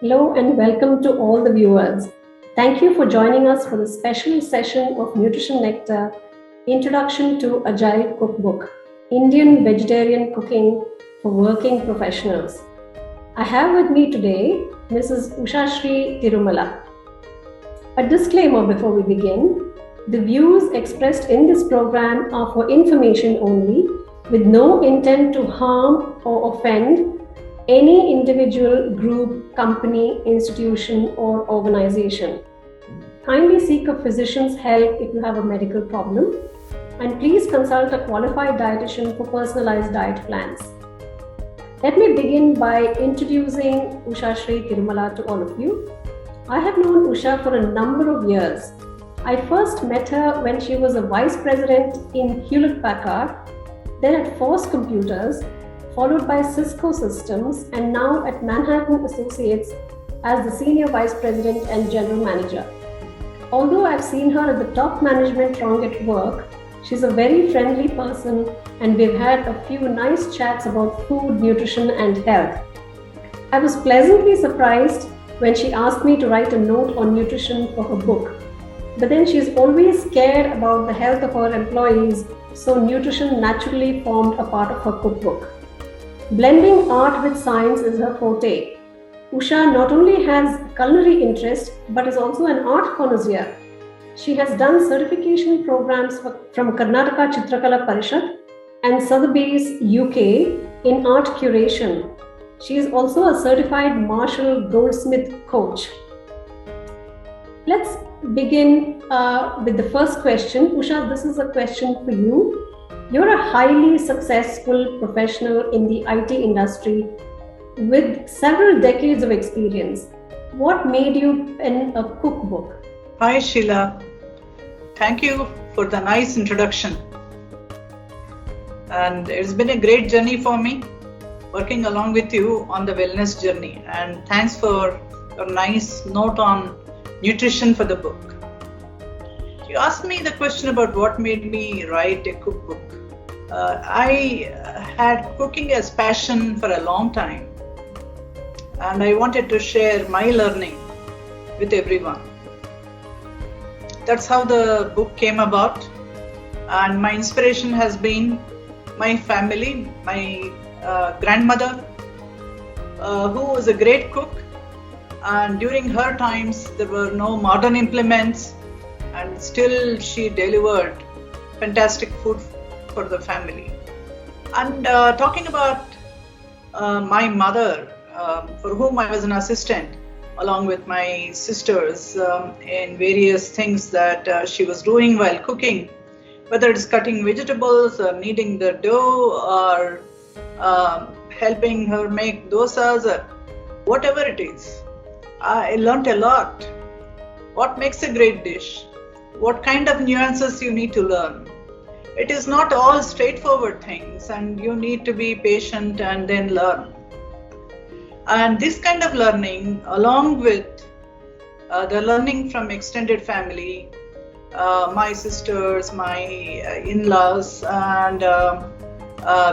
Hello and welcome to all the viewers. Thank you for joining us for the special session of Nutrition Nectar, Introduction to Agile Cookbook, Indian Vegetarian Cooking for Working Professionals. I have with me today Mrs. Ushashree Tirumala. A disclaimer before we begin. The views expressed in this program are for information only, with no intent to harm or offend any individual, group, company, institution, or organization. Kindly seek a physician's help if you have a medical problem, and please consult a qualified dietitian for personalized diet plans. Let me begin by introducing Ushashree Tirumala to all of you. I have known Usha for a number of years. I first met her when she was a vice president in Hewlett-Packard, then at Force Computers, followed by Cisco Systems, and now at Manhattan Associates as the Senior Vice President and General Manager. Although I've seen her at the top management rung at work, she's a very friendly person, and we've had a few nice chats about food, nutrition, and health. I was pleasantly surprised when she asked me to write a note on nutrition for her book. But then she's always cared about the health of her employees, so nutrition naturally formed a part of her cookbook. Blending art with science is her forte. Usha not only has culinary interest, but is also an art connoisseur. She has done certification programs from Karnataka Chitrakala Parishad and Sotheby's UK in art curation. She is also a certified Marshall Goldsmith coach. Let's begin with the first question. Usha, this is a question for you. You're a highly successful professional in the IT industry with several decades of experience. What made you pen a cookbook? Hi Sheila, thank you for the nice introduction. And it's been a great journey for me working along with you on the wellness journey. And thanks for a nice note on nutrition for the book. You asked me the question about what made me write a cookbook. I had cooking as passion for a long time, and I wanted to share my learning with everyone. That's how the book came about, and my inspiration has been my family, my grandmother, who was a great cook, and during her times there were no modern implements, and still she delivered fantastic food for the family. And talking about my mother, for whom I was an assistant along with my sisters in various things that she was doing while cooking, whether it's cutting vegetables or kneading the dough or helping her make dosas or whatever it is. I learned a lot. What makes a great dish? What kind of nuances you need to learn? It is not all straightforward things, and you need to be patient and then learn. And this kind of learning, along with the learning from extended family, my sisters, my in-laws, and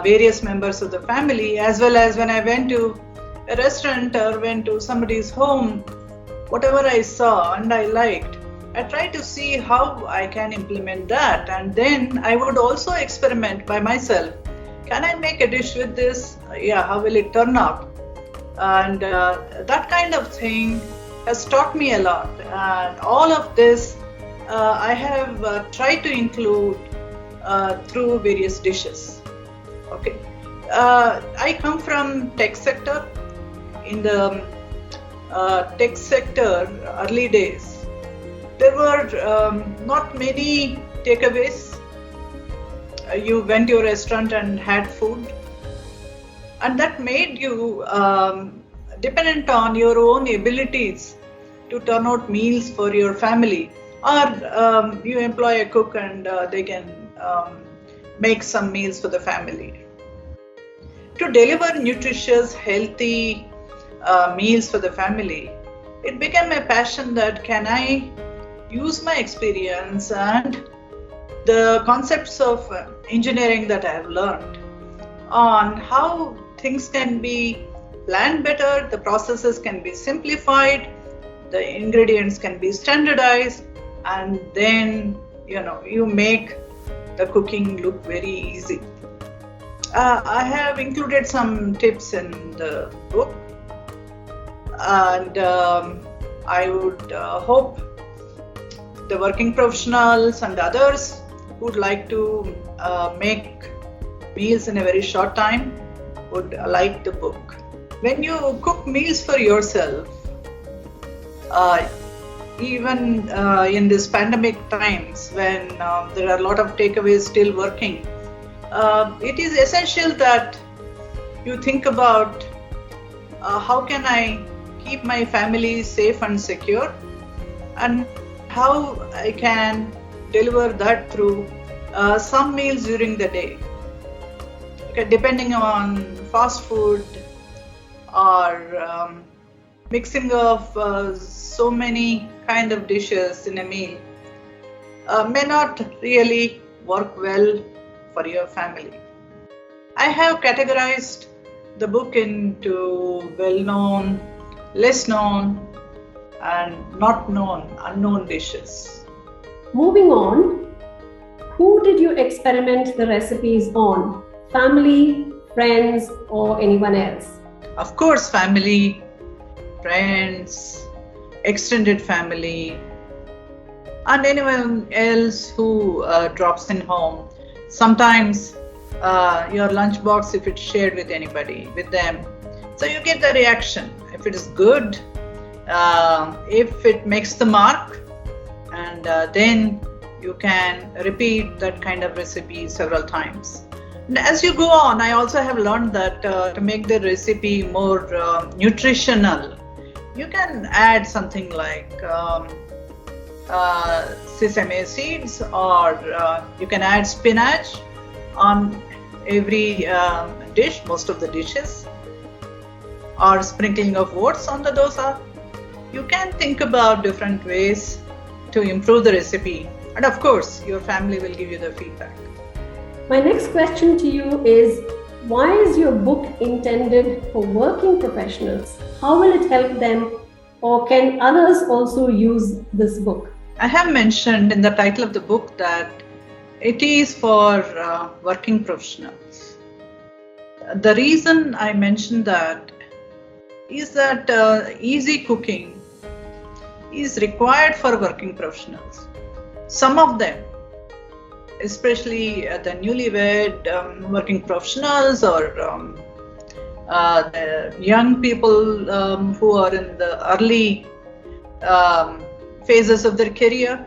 various members of the family, as well as when I went to a restaurant or went to somebody's home, whatever I saw and I liked, I tried to see how I can implement that, and then I would also experiment by myself. Can I make a dish with this? Yeah, how will it turn out? And that kind of thing has taught me a lot. And all of this I have tried to include through various dishes. Okay, I come from tech sector. In the tech sector, early days, there were not many takeaways. You went to a restaurant and had food, and that made you dependent on your own abilities to turn out meals for your family, or you employ a cook and they can make some meals for the family. To deliver nutritious, healthy meals for the family, it became a passion that can I use my experience and the concepts of engineering that I have learned on how things can be plan better, the processes can be simplified, the ingredients can be standardized, and then you make the cooking look very easy. I have included some tips in the book, and I would hope the working professionals and others who would like to make meals in a very short time would like the book. When you cook meals for yourself, even in these pandemic times when there are a lot of takeaways still working, it is essential that you think about how can I keep my family safe and secure, and how I can deliver that through some meals during the day. Okay, depending on fast food or mixing of so many kind of dishes in a meal may not really work well for your family. I have categorized the book into well-known, less known, and not known, unknown dishes. Moving on, who did you experiment the recipes on? Family, friends, or anyone else? Of course, family, friends, extended family, and anyone else who drops in home. Sometimes your lunchbox, if it's shared with anybody, with them, so you get the reaction. If it is good, if it makes the mark, and then you can repeat that kind of recipe several times. And as you go on, I also have learned that to make the recipe more nutritional, you can add something like sesame seeds, or you can add spinach on every dish, most of the dishes, or sprinkling of oats on the dosa. You can think about different ways to improve the recipe, and of course your family will give you the feedback. My next question to you is, why is your book intended for working professionals? How will it help them, or can others also use this book? I have mentioned in the title of the book that it is for working professionals. The reason I mentioned that is that easy cooking is required for working professionals. Some of them, especially the newlywed working professionals, or the young people who are in the early phases of their career,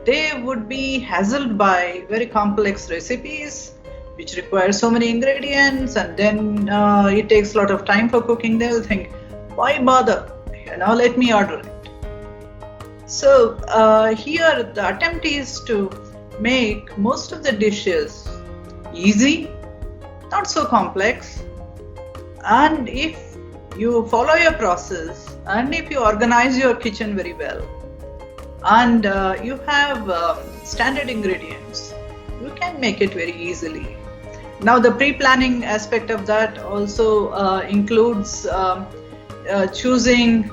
they would be hassled by very complex recipes which require so many ingredients, and then it takes a lot of time for cooking. They will think, why bother? Let me order it. So here the attempt is to make most of the dishes easy, not so complex, and if you follow your process, and if you organize your kitchen very well, and you have standard ingredients, you can make it very easily. Now the pre-planning aspect of that also includes choosing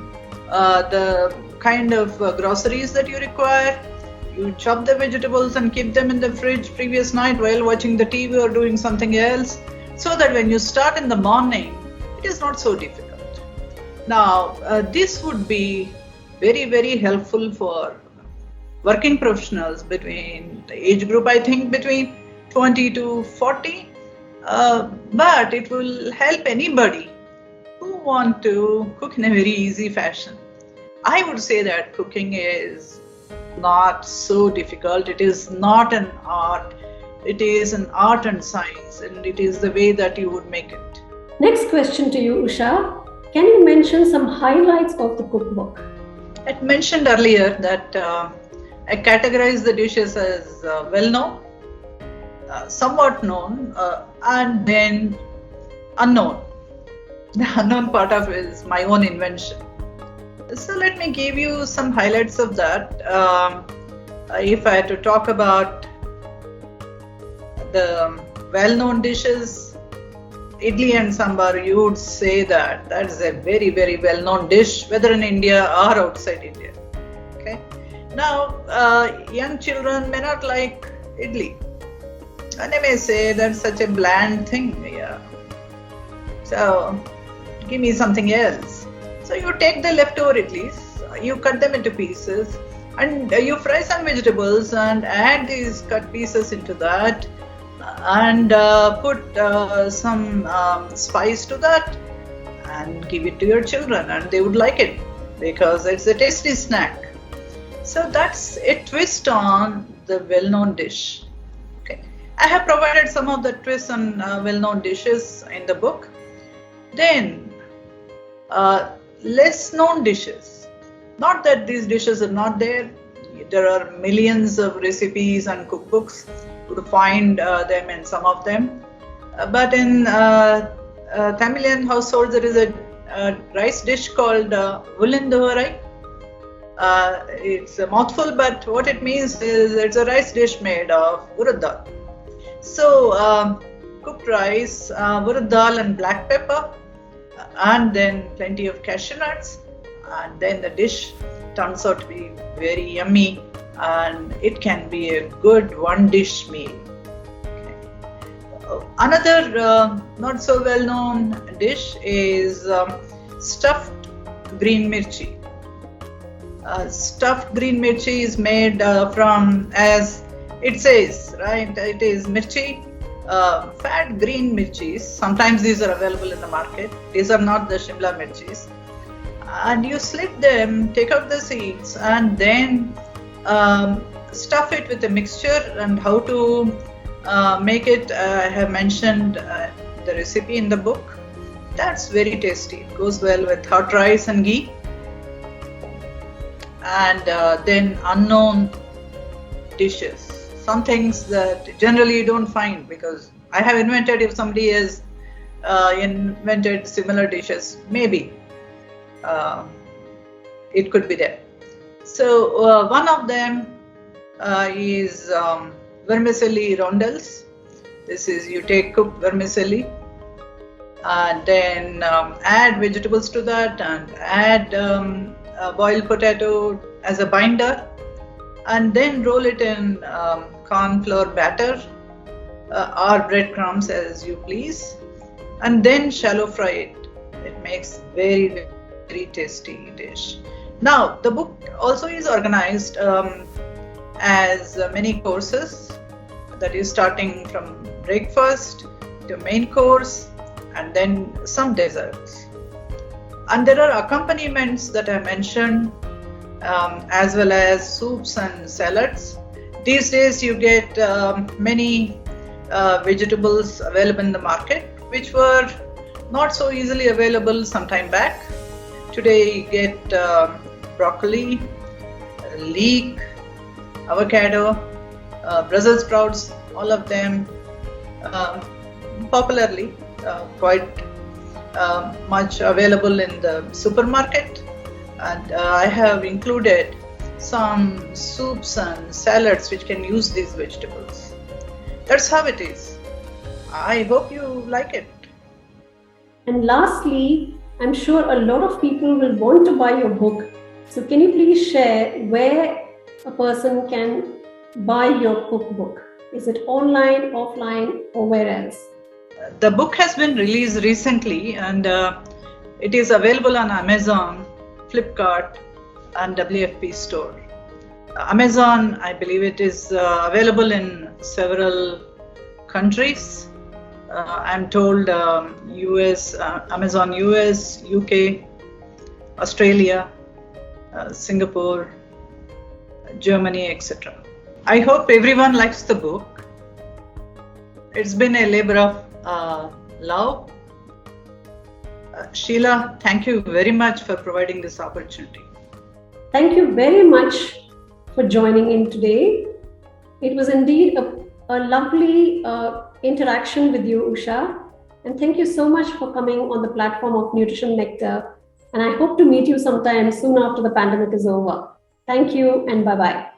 the kind of groceries that you require. You chop the vegetables and keep them in the fridge previous night while watching the TV or doing something else, so that when you start in the morning, it is not so difficult. Now, this would be very, very helpful for working professionals between the age group, I think, between 20 to 40. But it will help anybody who want to cook in a very easy fashion. I would say that cooking is not so difficult. It is not an art. It is an art and science, and it is the way that you would make it. Next question to you, Usha. Can you mention some highlights of the cookbook? I mentioned earlier that I categorize the dishes as well-known, somewhat known, and then unknown. The unknown part of it is my own invention. So let me give you some highlights of that. If I had to talk about the well-known dishes, idli and sambar, you would say that is a very, very well-known dish, whether in India or outside India. Okay. Now, young children may not like idli, and they may say that's such a bland thing. Yeah. So, give me something else. So you take the leftover idlis, you cut them into pieces, and you fry some vegetables and add these cut pieces into that, and put some spice to that, and give it to your children, and they would like it because it's a tasty snack. So that's a twist on the well-known dish. Okay, I have provided some of the twists on well-known dishes in the book. Then less known dishes. Not that these dishes are not there. There are millions of recipes and cookbooks. You could find them in some of them. But in Tamilian households, there is a rice dish called Ullinduvarai. It's a mouthful, but what it means is it's a rice dish made of urad dal. So cooked rice, urad dal and black pepper, and then plenty of cashew nuts, and then the dish turns out to be very yummy, and it can be a good one-dish meal. Okay. Another not so well-known dish is stuffed green mirchi. Stuffed green mirchi is made from, as it says, right? It is mirchi. Fat green mirchis, sometimes these are available in the market. These are not the Shimla mirchis. And you slit them, take out the seeds, and then stuff it with a mixture. And how to make it, I have mentioned the recipe in the book. That's very tasty. It goes well with hot rice and ghee. And then unknown dishes. Some things that generally you don't find, because I have invented, if somebody has invented similar dishes, maybe it could be there. So one of them is vermicelli rondelles. This is, you take cooked vermicelli and then add vegetables to that, and add boiled potato as a binder, and then roll it in corn flour batter or breadcrumbs, as you please, and then shallow fry it. It makes very, very tasty dish. Now, the book also is organized as many courses, that is starting from breakfast to main course, and then some desserts. And there are accompaniments that I mentioned, as well as soups and salads. These days you get many vegetables available in the market, which were not so easily available some time back. Today you get broccoli, leek, avocado, Brussels sprouts, all of them popularly quite much available in the supermarket. And I have included some soups and salads which can use these vegetables. That's how it is. I hope you like it. And lastly, I'm sure a lot of people will want to buy your book. So can you please share where a person can buy your cookbook? Is it online, offline, or where else? The book has been released recently, and it is available on Amazon, Flipkart, and WFP store. Amazon, I believe it is available in several countries. I'm told US, Amazon US, UK, Australia, Singapore, Germany, etc. I hope everyone likes the book. It's been a labor of love. Sheila, thank you very much for providing this opportunity. Thank you very much for joining in today. It was indeed a lovely interaction with you, Usha. And thank you so much for coming on the platform of Nutrition Nectar. And I hope to meet you sometime soon after the pandemic is over. Thank you and bye-bye.